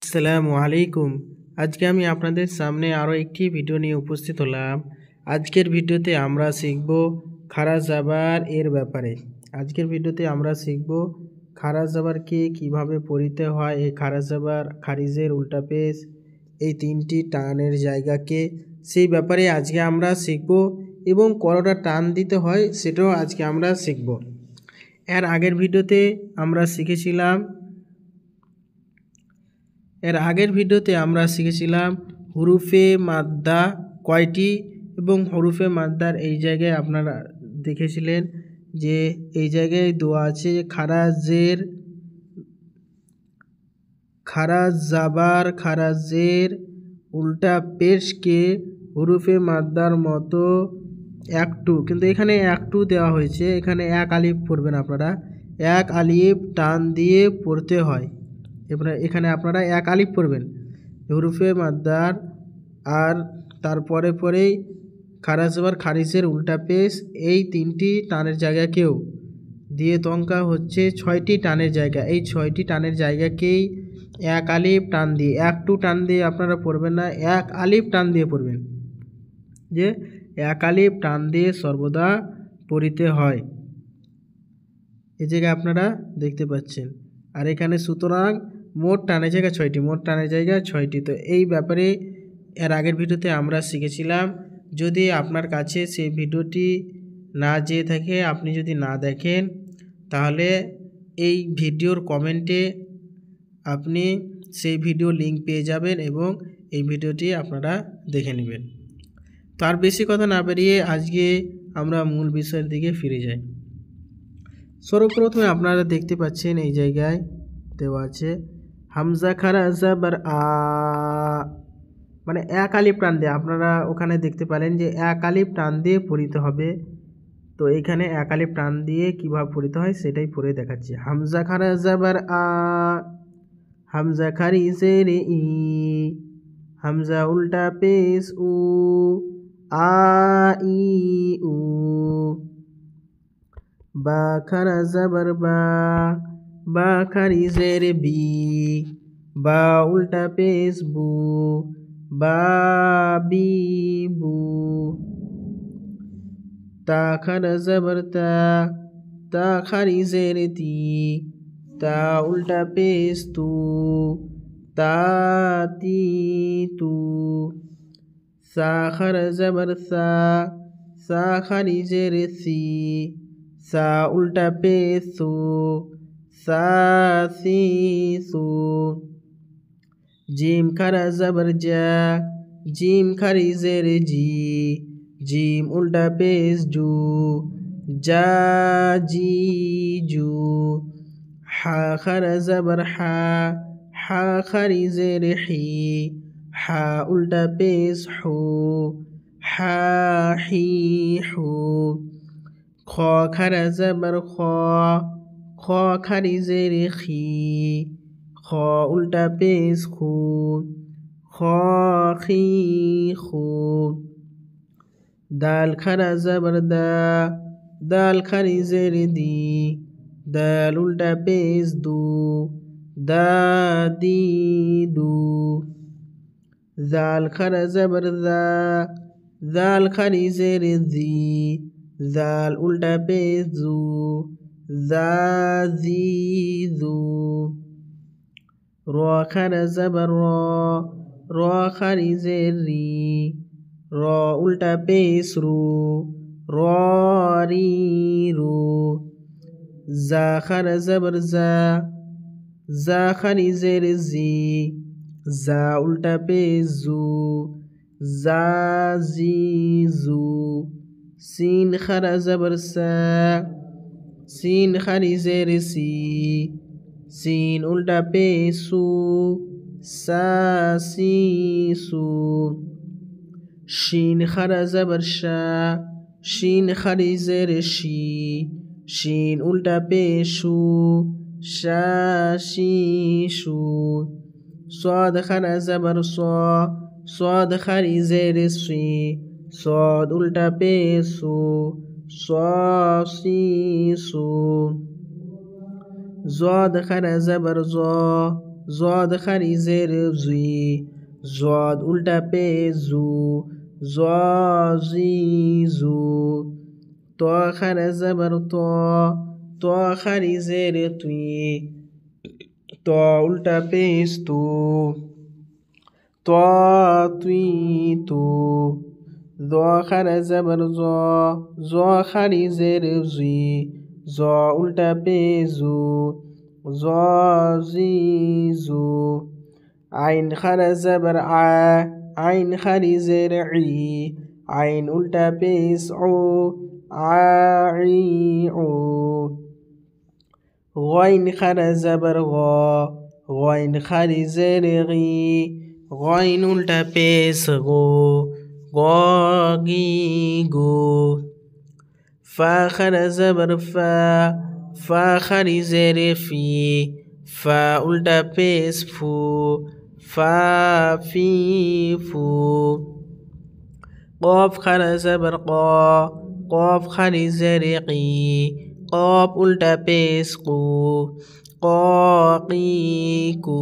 আসসালামু আলাইকুম। আজকে আমি আপনাদের সামনে আরও একটি ভিডিও নিয়ে উপস্থিত হলাম। আজকের ভিডিওতে আমরা শিখব খারাজ জাবার এর ব্যাপারে। আজকের ভিডিওতে আমরা শিখব খারাজ জাবারকে কীভাবে পড়িতে হয়, এই খারাজ জাবার, খারিজের উল্টা পেশ, এই তিনটি টানের জায়গাকে, সেই ব্যাপারে আজকে আমরা শিখব এবং কতটা টান দিতে হয় সেটাও আজকে আমরা শিখব। এর আগের ভিডিওতে আমরা শিখেছিলাম হুরুফে মাদ্দা কয়টি, এবং হুরুফে মাদ্দার এই জায়গায় আপনারা দেখেছিলেন যে এই জায়গায় দেওয়া আছে খারাজ জাবার, খারাজের উল্টা পেশকে হুরুফে মাদ্দার মতো একটু, কিন্তু এখানে একটু দেওয়া হয়েছে, এখানে এক আলিফ পড়বেন আপনারা, এক আলিফ টান দিয়ে পড়তে হয়। এখানে আপনারা এক আলিফ পড়বেন হুরুফে মাদ্দার, আর তারপরে পরেই খারাজ জাবার, খারিজের উল্টা পেশ, এই তিনটি টানের জায়গাকেও দিয়ে তঙ্কা হচ্ছে 6টি টানের জায়গা। এই 6টি টানের জায়গাকেই এক আলিফ টান দিয়ে, একটু টান দিয়ে আপনারা পড়বেন না, এক আলিফ টান দিয়ে পড়বেন, যে এক আলিফ টান দিয়ে সর্বদা পড়িতে হয়। এই জায়গায় আপনারা দেখতে পাচ্ছেন। আর এখানে সুতরাং মোট টানের জায়গা 6টি, তো এই ব্যাপারে এর আগের ভিডিওতে আমরা শিখেছিলাম। যদি আপনার কাছে সেই ভিডিওটি না যেয়ে থাকে, আপনি যদি না দেখেন, তাহলে এই ভিডিওর কমেন্টে আপনি সেই ভিডিও লিঙ্ক পেয়ে যাবেন এবং এই ভিডিওটি আপনারা দেখে নেবেন। তার বেশি কথা না বেরিয়ে আজকে আমরা মূল বিষয়ের দিকে ফিরে যাই। সর্বপ্রথমে আপনারা দেখতে পাচ্ছেন এই জায়গায় দেওয়া আছে হামজা খারাজ জাবার আ, মানে এক আলিফ টান দিয়ে, আপনারা ওখানে দেখতে পেলেন যে এক আলিফ টান দিয়ে পড়িতে হবে। তো এখানে এক আলিফ টান দিয়ে কীভাবে পড়িতে হয় সেটাই পড়ে দেখাচ্ছি। হামজা খারাজ জাবার আ, হামজা খারিজের ই, হামজা উল্টা পেশ উ, আ ই উ, বা খারাজ জাবার বা, বা খারিজের বি, বা উল্টা পেশ বু, বা বি বু, তা খারাজ জাবার তা, তা খারিজের তি, তা উল্টা পেশ তু, তা তি তু, সা খারাজ জাবার সা, সা খারিজের সি, সা উল্টা পেশ সু, সা সি সু, জিম খারাজ জাবার জা, জিম খারিজের জি, জিম উল্টা পেশ জু, জা জি জু, হা খারাজ জাবার হা, হা খারিজের হি, হা উল্টা পেশ হু, হা হি হু, খ খারাজ জাবার খ, খ খারিজের খি, খ উল্টা পেশ খু, খ খি খু, দাল খারাজ জাবার দা, দাল খারিজের দি, দাল উল্টা পেশ দু, দা দি দু, জাল খারাজ জাবার দা, জাল খারিজের জি, জাল উল্টা পেশ জু, জা জি জু, র খারাজ জাবার র, র খারিজের রি, র উল্টা পেশ রু, র রি রু, জা খারাজ জাবার জা, জা খারিজের জি, জা উল্টা পেশ জু, জা জি জু, সিন খারাজ জাবার সা, সিন খারিজের সি, সিন উল্টা পেশ সু, সা সি সু, শিন খারাজ জাবার শা, শিন খারিজের শি, শিন উল্টা পেশ সু, শা শি সু, সদ খারাজ জাবার স, সদ খারিজের সি, সদ উল্টা পেশ সু, স সি সু, জদ খারাজ জাবার জ, জদ খারি জের জুই জদ উল্টা পেশ জু জ জি জু ত খারা জবর ত খারি জের তুই ত উল্টা পেশ তু ত তুই তু জ খারা জবর জ খারি জের জুই জ উল্টা পেশ জু জ জি জু আইন খারা জবর আইন খারি জের ই আইন উল্টা পেশ ও আই ও غين خرا زبر غين خري زر غي غين উল্টা পেশ গো গি গো ফা খারা জবর ফা খারি জের ফি ফা উল্টা পেশ ফু ফা ফি ফু قاف খারা জবর قاف খারি জের কি قاف উল্টা পেশ কু قي কু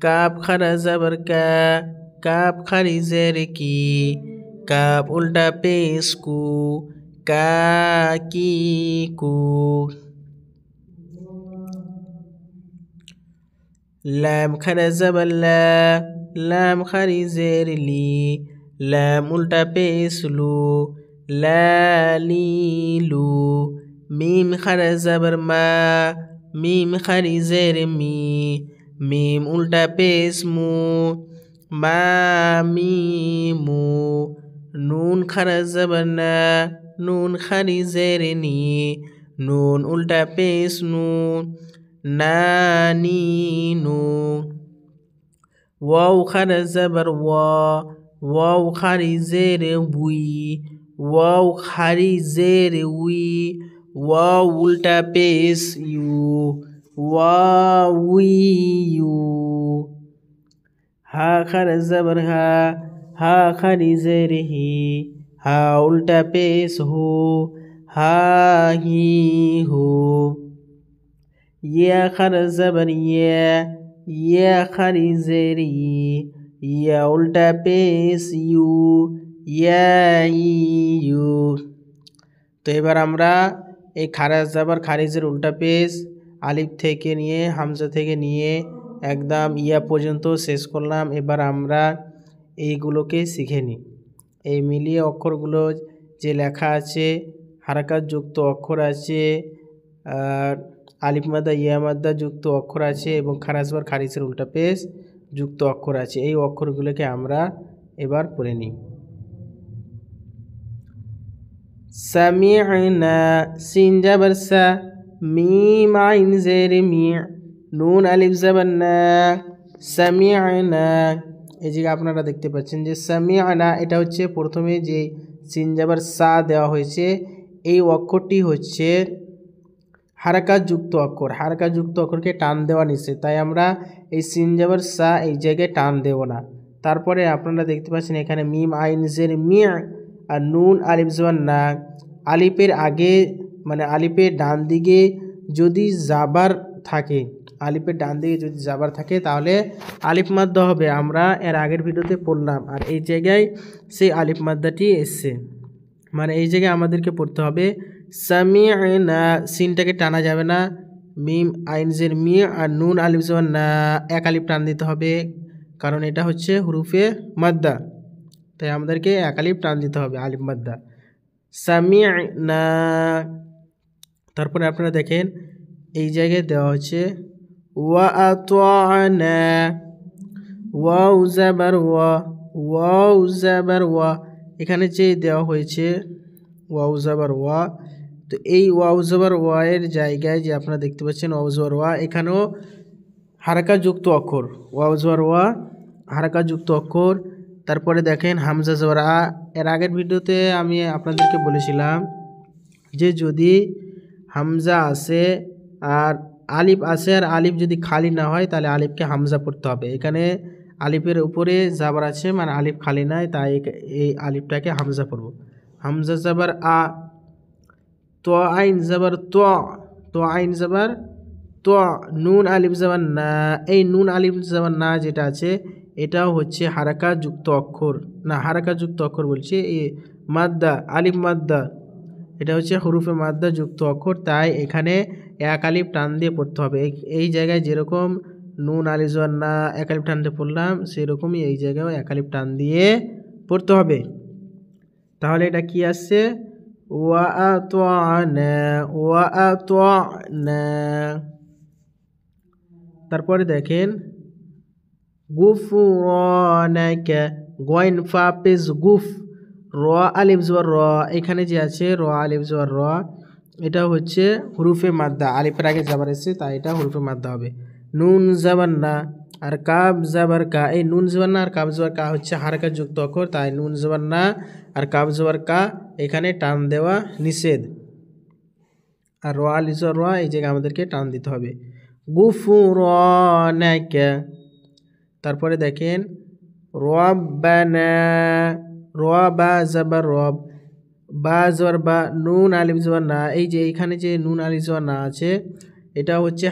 কাপ খারা জবর কাপ খারি জের কি কাপ উল্টা পেশ কু কি কু লাম খারা জবর লাম খারি জের লি লাম উল্টা পেশ লু লি লু মিম খারা জবর মিম খারি জের মি মিম উল্টা পেশ মু মি মু নুন খারা জবর নুন খারি জের নি নুন উল্টা পেশ নু নি নু ওয়াও খারা জবর ওয়াও খারি জের বুই ওয়াও খারি জের উই ওয়াও উল্টা পেশ ইউ ওয়াউই ইউ হা খারা জবর হা খারি জের হি হা উল্টা পেশ হু হা হি হু ইয়া খারা জবর ইয়া খারি জের ইয়া উল্টা পেশ ইউ ইউ তো এবার আমরা এই খারা জবর খারিজের উল্টা পেশ আলিফ থেকে নিয়ে হামজা থেকে নিয়ে একদম ইয়া পর্যন্ত শেষ করলাম। এবার আমরা এইগুলোকে শিখে নিই। এই মিলিয়ে অক্ষরগুলো যে লেখা আছে, হারাকাত যুক্ত অক্ষর আছে, আলিফ মাদ্দা ইয়া মাদ্দা যুক্ত অক্ষর আছে এবং খারা জবর খারিজের উল্টা পেশ যুক্ত অক্ষর আছে। এই অক্ষরগুলোকে আমরা এবার পড়ে নিই। সামি'না সিন জবর সা মিম আইন জের মি নুন আলিফ জবর না সামি'না। এই যে আপনারা দেখতে পাচ্ছেন যে সামি'না এটা হচ্ছে প্রথমে যে সিন জবর সা দেওয়া হয়েছে, এই অক্ষরটি হচ্ছে হারাকাত যুক্ত অক্ষর। হারাকাত যুক্ত অক্ষরকে টান দেওয়া নিষেধ, তাই আমরা এই সিন জবর সা এই জায়গায় টান দেব না। তারপরে আপনারা দেখতে পাচ্ছেন এখানে মিম আইন জের মি আর নুন আলিফ জবর না। আলিফের আগে মানে আলিফের ডান দিকে যদি জাবার থাকে, আলিফের ডান দিকে যদি জাবার থাকে তাহলে আলিফ মাদ্দা হবে। আমরা এর আগের ভিডিওতে পড়লাম, আর এই জায়গায় সেই আলিফ মাদ্দাটি এসছে, মানে এই জায়গায় আমাদেরকে পড়তে হবে সামি'না। সিনটাকে টানা যাবে না, মিম আইন জের মি আর নুন আলিফ জবর না এক আলিফ টান দিতে হবে, কারণ এটা হচ্ছে হুরুফে মাদ্দা, তাই আমাদেরকে এক আলিফ টান দিতে হবে, আলিফ মাদ্দা সামি'না। তারপরে আপনারা দেখেন এই জায়গায় দেওয়া হচ্ছে ওয়া আতা'না, ওয়াও জাবার ওয়াও জাবার ওয়া, এখানে যে দেওয়া হয়েছে ওয়াও জাবার ওয়া, তো এই ওয়াও জাবার ওয়া এর জায়গায় যে আপনারা দেখতে পাচ্ছেন ওয়াও জাবার ওয়া, এখানেও হারাকাত যুক্ত অক্ষর, ওয়াও জাবার ওয়া হারাকাত যুক্ত অক্ষর। তারপরে দেখেন হামজা জবর আ। এর আগের ভিডিওতে আমি আপনাদেরকে বলেছিলাম যে যদি হামজা আসে আর আলিফ আসে আর আলিফ যদি খালি না হয় তাহলে আলিফকে হামজা পড়তে হবে। এখানে আলিফের উপরে জাবার আছে, মানে আলিফ খালি নাই, তাই এই আলিফটাকে হামজা পড়ব। হামজা জবর আ, তো আইন জবর তো আইন জবর তো নুন আলিফ জবর না, এই নুন আলিফ জবর না যেটা আছে এটাও হচ্ছে হারাকাত যুক্ত অক্ষর, না হারাকাত যুক্ত অক্ষর বলছি, এই মাদ্দা আলিফ মাদ্দা, এটা হচ্ছে হুরুফে মাদ্দা যুক্ত অক্ষর, তাই এখানে এক আলিফ টান দিয়ে পড়তে হবে। এই জায়গায় যেরকম নুন আলিফ জবর না এক আলিফ টান দিয়ে পড়লাম, সেরকমই এই জায়গায়ও এক আলিফ টান দিয়ে পড়তে হবে। তাহলে এটা কি আসছে? ওয়া আতা'না, ওয়া আতা'না। তারপরে দেখেন গুফরানাকা, গয়েন ফা পেজ গুফ, র আলিফ জবর র, এখানে যে আছে র আলিফ জবর র, এটা হচ্ছে হুরুফে মাদ্দা, আলিফের আগে জাবার এসেছে তাই এটা হুরুফে মাদ্দা হবে। নুন জবর না আর কাব জবর কা, এই নুন জবর না আর কাব জবর কা হচ্ছে হারাকাত যুক্ত অক্ষর, তাই নুন জবর না আর কাব জবর কা এখানে টান দেওয়া নিষেধ, আর র আলিফ জবর র এই জায়গায় আমাদেরকে টান দিতে হবে। গুফরানাকা। তারপরে দেখেন রব্বানা, র বা জবর রব, বা জবর বা, নুন আলিফ জবর না, এই যে এইখানে যে নুন আলিফ জবর না আছে এটা হচ্ছে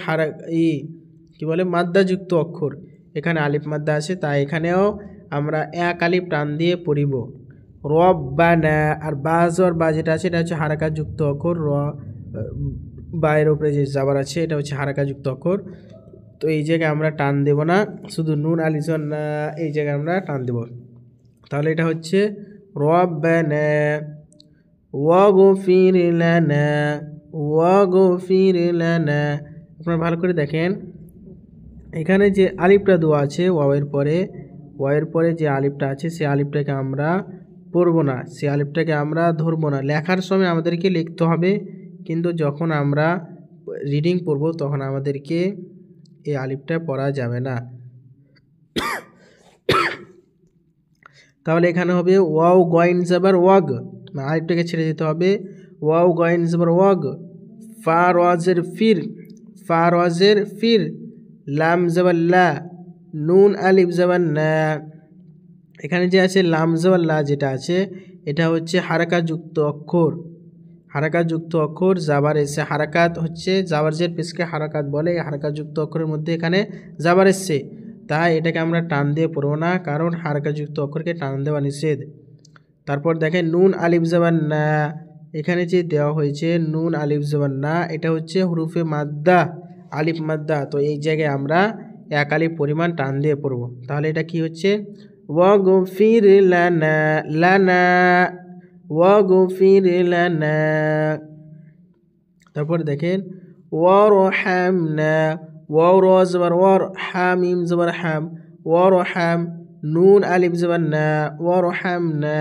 কি বলে মাদ্দাযুক্ত অক্ষর, এখানে আলিফ মাদ্দা আছে তাই এখানেও আমরা এক আলিফ টান দিয়ে পড়িব। রব্বানা, আর বা জবর বা যেটা আছে এটা হচ্ছে হারাকাত যুক্ত অক্ষর, বায়ের উপরে যে জাবার আছে এটা হচ্ছে হারাকাত যুক্ত অক্ষর, তো এই জায়গায় আমরা টান দেব না, শুধু নুন আলিফ জবর না এই জায়গায় আমরা টান দেব। তাহলে এটা হচ্ছে রব্বানা ওয়াগফির লানা, ওয়াগফির লানা। আপনারা ভালো করে দেখেন এখানে যে আলিফটা দেওয়া আছে ওয়াওয়ের পরে যে আলিফটা আছে সেই আলিফটাকে আমরা পড়ব না, সেই আলিফটাকে আমরা ধরবো না। লেখার সময় আমাদেরকে লিখতে হবে, কিন্তু যখন আমরা রিডিং পড়ব তখন আমাদেরকে এই আলিফটা পড়া যাবে না। তাহলে এখানে হবে ওয়াও গয়েন জবর ওয়াগ, আলিফটাকে ছেড়ে দিতে হবে, ওয়াও গয়েন জবর ওয়াগ, ফা রাজের ফির, ফা রাজের ফির, লাম জবর লা, নুন আলিফ জবর না, এখানে যে আছে লাম জবর লা যেটা আছে এটা হচ্ছে হারাকাত যুক্ত অক্ষর, হারাকাত যুক্ত অক্ষর, জাবার এসছে, হারাকাত হচ্ছে জাবার জের পেশকে হারাকাত বলে, এই হারাকাত যুক্ত অক্ষরের মধ্যে এখানে জাবার এসছে, তাই এটাকে আমরা টান দিয়ে পড়ব না, কারণ হারাকাত যুক্ত অক্ষরকে টান দেওয়া নিষেধ। তারপর দেখেন নুন আলিফ জবর না, এখানে যে দেওয়া হয়েছে নুন আলিফ জবর না এটা হচ্ছে হুরুফে মাদ্দা আলিফ মাদ্দা, তো এই জায়গায় আমরা এক আলিফ পরিমাণ টান দিয়ে পড়ব। তাহলে এটা কি হচ্ছে ওয়াগফির লানা, লানা ওয়াগফির লানা। তারপর দেখেন ওয়ারহামনা, ওয়াও র জবর ওয়ার, হামিম জবর হাম, ওয়ারহাম, নুন আলিফ জবর না, ওয়ারহামনা।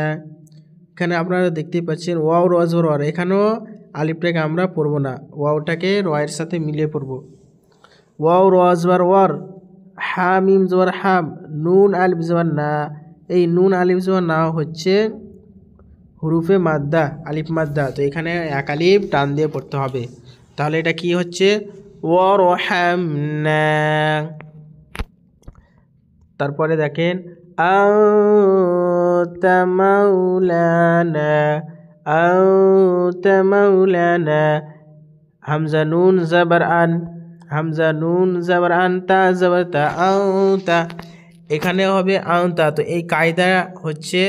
এখানে আপনারা দেখতেই পাচ্ছেন ওয়াও র জবর ওয়ার, এখানেও আলিফটাকে আমরা পড়ব না, ওয়াওটাকে রয়ের সাথে মিলিয়ে পড়ব। ওয়াও র জবর ওয়ার, হামিম জবর হাম, নুন আলিফ জবর না, এই নুন আলিফ জবর না হচ্ছে হুরুফে মাদ্দা আলিফ মাদ্দা, তো এখানে এক আলিফ টান দিয়ে পড়তে হবে। তাহলে এটা কি হচ্ছে ওয়ারহামনা। তারপরে দেখেন আনতা মাওলানা, আনতা মাওলানা, হামজা নুন জবর আন, হামজা নুন জবর আন, তা জবর তা, আনতা, এখানে হবে আনতা। তো এই কায়দা হচ্ছে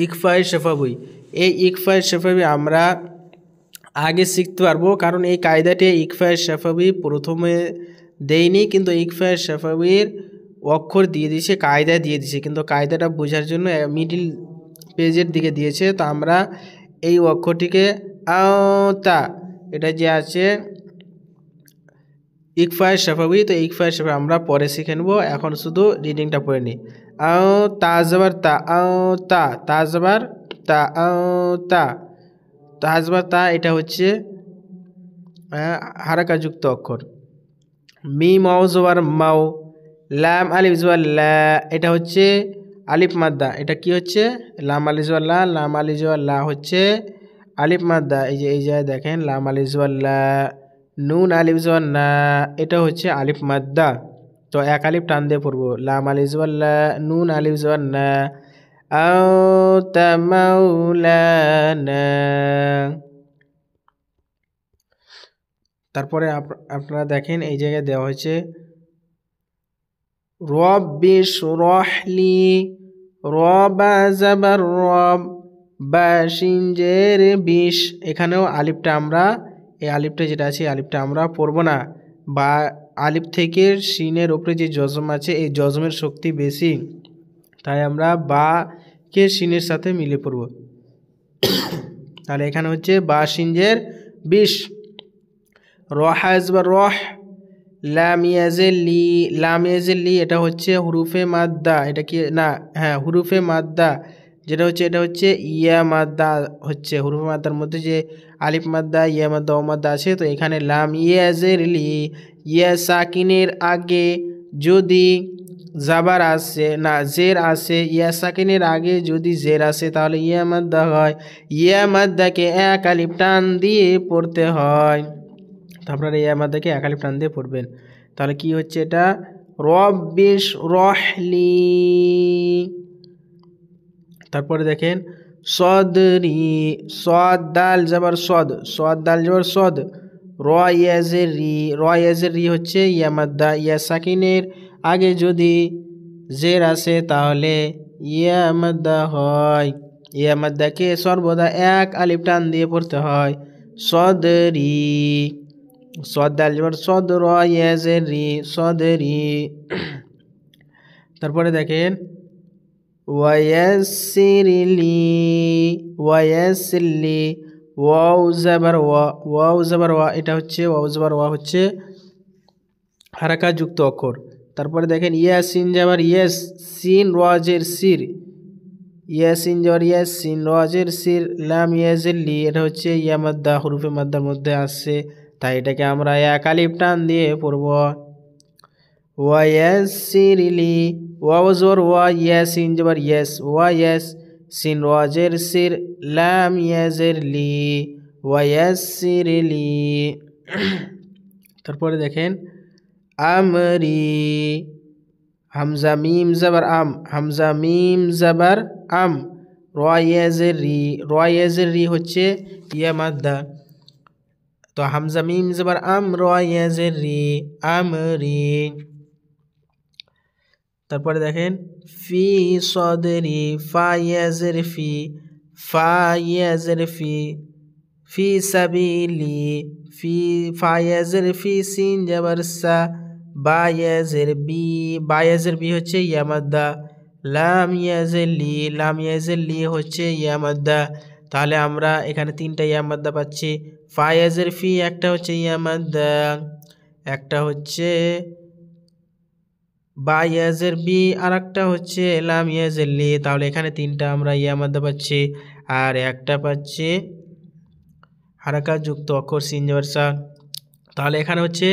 ইকফায়ে শেফাবি, এই ইকফায়ে শেফাবি আমরা আগে শিখতে পারবো, কারণ এই কায়দাটি ইকফায়ে শেফাবি প্রথমে দেয়নি, কিন্তু ইকফায়ে শেফাবির অক্ষর দিয়ে দিয়েছে, কায়দা দিয়ে দিয়েছে, কিন্তু কায়দাটা বোঝার জন্য মিডিল পেজের দিকে দিয়েছে। তো আমরা এই অক্ষরটিকে আওতা, এটা যে আছে ইকফায়ে শেফাবি, তো ইকফায়ে শেফাবি আমরা পরে শিখে নেব, এখন শুধু রিডিংটা পড়ে নিই। আও তা জবর তা, আও তা, তা জবর তা, আও তা, তা জবর তা, এটা হচ্ছে হারাকাযুক্ত অক্ষর। মিম ওয়াও জবর মাও, লাম আলিফ জবর লা, এটা হচ্ছে আলিফ মাদ্দা, এটা কি হচ্ছে লাম আলিফ জবর লা, লাম আলিফ জবর লা হচ্ছে আলিফ মাদ্দা, এই যে দেখেন লাম আলিফ জবর লা, নুন আলিফ জবর না, এটা হচ্ছে আলিফ মাদ্দা, তো এক আলিফ টান দিয়ে পড়বো, লাম আলিফ জবর লা, নুন আলিফ জবর না, আনতা মাওলানা। তারপরে আপনারা দেখেন এই জায়গায় দেওয়া হয়েছে রব্বি শরহলি, রবা জাবার রব, বা সিনজের বিশ। এখানেও আলিফটা আমরা এই আলিফটা যেটা আছে আলিফটা আমরা পড়ব না, বা আলিফ থেকে সিনের উপরে যে জজম আছে এই জজমের শক্তি বেশি, তাই আমরা বা কে সিনের সাথে মিলে পড়ব। তাহলে এখানে হচ্ছে বা সিনজের বিশ। রহাজ বা রহ, লাম ইয়াজের লি, লাম ইয়াজের লি এটা হচ্ছে হুরুফে মাদ্দা, এটা কি না, হ্যাঁ হুরুফে মাদ্দা যেটা হচ্ছে এটা হচ্ছে ইয়া মাদ্দা হচ্ছে হুরুফে মাদ্দার মধ্যে যে আলিফ মাদ্দা ইয়া মাদ্দা ও মাদ্দা আছে। তো এখানে লাম ইয়াজের লি, ইয়া সাকিনের আগে যদি জাবার আসে না জের আসে, ইয়া সাকিনের আগে যদি জের আসে তাহলে ইয়া মাদ্দা হয়। ইয়া মাদ্দাকে এক আলিফ টান দিয়ে পড়তে হয়। তো আপনারা ইয়া মাদ্দাকে এক আলিফ টান দিয়ে পড়বেন। তাহলে কি হচ্ছে এটা রব্বিশ রহলি। তারপরে দেখেন সদরি, সদ দাল জবর সদ, সদ দাল জবর সদ, র ইয়াজের রি, র ইয়াজের রি হচ্ছে ইয়া মাদ্দা, ইয়া সাকিনের আগে যদি জের আসে তাহলে ইয়া মাদ্দা হয়। ইয়া মাদ্দাকে সর্বদা এক আলিফ টান দিয়ে পড়তে হয়। সদরি, সদ দাল জবর সদ, র ইয়াজের রি, সদরি। তারপরে দেখেন ওয়ায়াসিরলি, ওয়ায়াসিরলি, ওয়াও জাবার ওয়া, ওয়াও জাবার ওয়া এটা হচ্ছে ওয়াও জাবার ওয়া হচ্ছে হারাকা যুক্ত অক্ষর। তারপরে দেখেন ইয়া সিন জাবার ইয়েস, সিন রাজের সির, ইয়া সিন জাবার ইয়েস, সিন রাজের সির, লাম ইয়াজের লি এটা হচ্ছে ইয়া মাদ্দা হুরুফে মাদ্দার মধ্যে আসছে, তাই এটাকে আমরা এক আলিফ টান দিয়ে পড়ব। ওয়ায়াসিরলি, ওয়াও জবর ওয়া, ইয়া সিন জাবার ইয়েস, ওয়া ইয়েস, সিন রাজের সির, লাম ইয়াজের লি, ওয়ায়াসিরলি। তারপরে দেখেন আমরি, হামজা মিম জাবার আম, হামজা মিম জাবার আম, র ইয়াজের রি, র ইয়াজের রি হচ্ছে ইয়া মাদ্দা, তো হামজা মিম জাবার আম, র ইয়াজের রি, আমরি। তারপরে দেখেন ফি সদরি, ফা ইয়াজের ফি, ফা ইয়াজের ফি, ফি সাবিলি, ফি ফা ইয়াজের ফি, সিন জাবার সা, বা ইয়াজের বি, বা ইয়াজের বি হচ্ছে ইয়া মাদ্দা, লাম ইয়াজের লি, লাম ইয়াজের লি হচ্ছে ইয়া মাদ্দা। তাহলে আমরা এখানে তিনটা ইয়া মাদ্দা পাচ্ছি। ফা ইয়াজের ফি একটা হচ্ছে ইয়া মাদ্দা, একটা হচ্ছে বা ইয়াজের বি, আর একটা হচ্ছে লাম ইয়াজের লি। তাহলে এখানে তিনটা আমরা ইয়া মাদ্দা পাচ্ছি, আর একটা পাচ্ছি হারাকা যুক্ত অক্ষর সিন জাবার সা। তাহলে এখানে হচ্ছে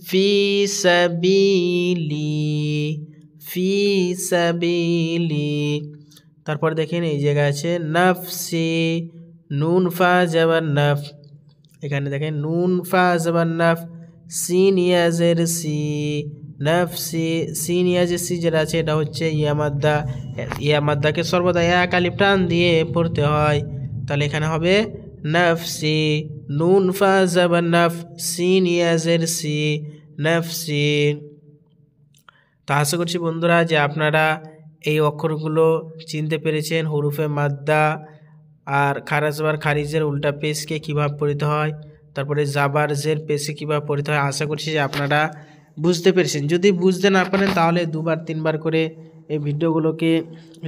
ফি সাবিলি, ফি সাবিলি। তারপর দেখেন এই জায়গায় আছে নাফসি, নুন ফা জাবার নাফ, এখানে দেখেন নুন ফা জাবার নাফ, সিন ইয়াজের সি, নাফসি, সিন ইয়াজের সি যেটা আছে এটা হচ্ছে ইয়া মাদ্দা, ইয়া মাদ্দাকে সর্বদা এক আলিফ টান দিয়ে পড়তে হয়। তাহলে এখানে হবে নাফসি, নুন ফা জাবার নাফ, সিন ইয়াজের সি, নাফসি। তা আশা করছি বন্ধুরা যে আপনারা এই অক্ষরগুলো চিনতে পেরেছেন, হুরুফে মাদ্দা আর খারাজবার খারিজের উল্টা পেশকে কীভাবে পড়তে হয়, তারপরে জাবার জের পেশে কীভাবে পড়তে হয়। আশা করছি যে আপনারা বুঝতে পেরেছেন। যদি বুঝতে না পারেন তাহলে দুবার তিনবার করে এই ভিডিওগুলোকে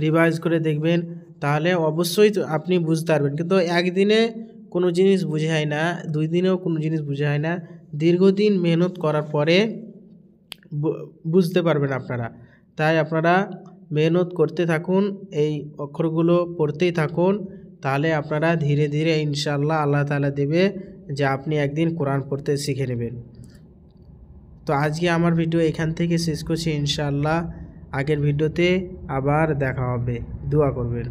রিভাইজ করে দেখবেন, তাহলে অবশ্যই আপনি বুঝতে পারবেন। কিন্তু একদিনে কোনো জিনিস বুঝে হয় না, 2 দিনেও কোনো জিনিস বুঝে হয় না, দীর্ঘদিন মেহনত করার পরে বুঝতে পারবেন আপনারা। তাই আপনারা মেহনত করতে থাকুন, এই অক্ষরগুলো পড়তেই থাকুন, তাহলে আপনারা ধীরে ধীরে ইনশাআল্লাহ আল্লাহ তাআলা দেবে যে আপনি একদিন কোরআন পড়তে শিখে নেবেন। তো আজকে আমার ভিডিও এখান থেকে শেষ করছি, ইনশাআল্লাহ আগের ভিডিওতে আবার দেখা হবে, দোয়া করবেন।